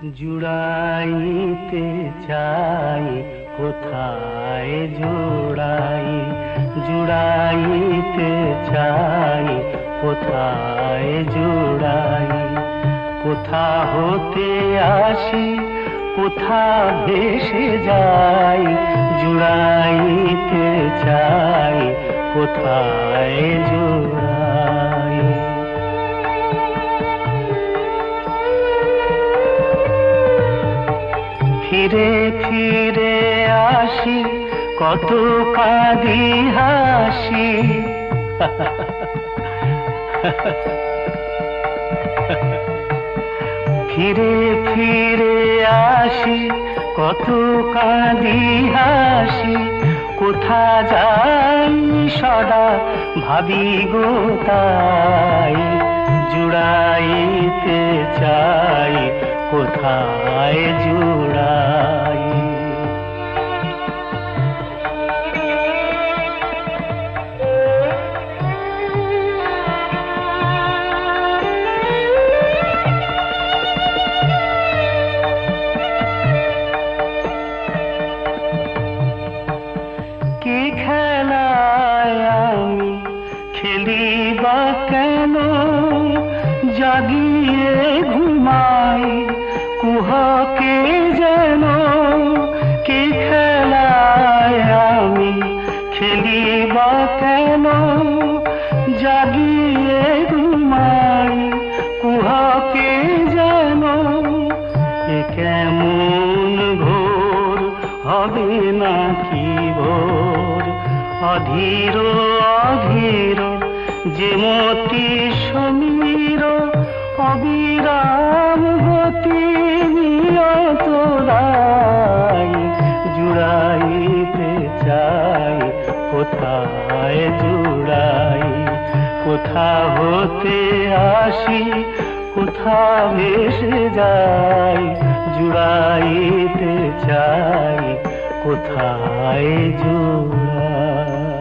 জুড়াইতে চাই কোথায় জোড়াই, জুড়াইতে চাই কোথায় জোড়াই। কোথা হতে আসি কোথা ভেসে যাই, জুড়াইতে চাই কোথায় জোড়াই। ফিরে ফিরে আসি কত কাঁদি হাসি, ফিরে ফিরে আসি কত কাঁদি হাসি। কোথা যাই সদা ভাবি গো তাই, জুড়াইতে চাই কোথায় জুড়াই। কি খেলায় আমি খেলি বা কেন, জাগিয়ে ঘুমাই কুহকে যেন। কি খেলায় আমি খেলি বা কেন, জাগিয়ে ঘুমাই কুহকে যেন। এ কেমন ঘোর হবে নাকি ভোর, অধীর অধীর যে মতি সমীর। অবিরাম গতি নিয়ত দাই, জুড়াইতে চাই কোথায় জুড়াই। কোথা হতে আসি কোথা ভেসে যাই, জুড়াইতে চাই কোথায় জোড়াই।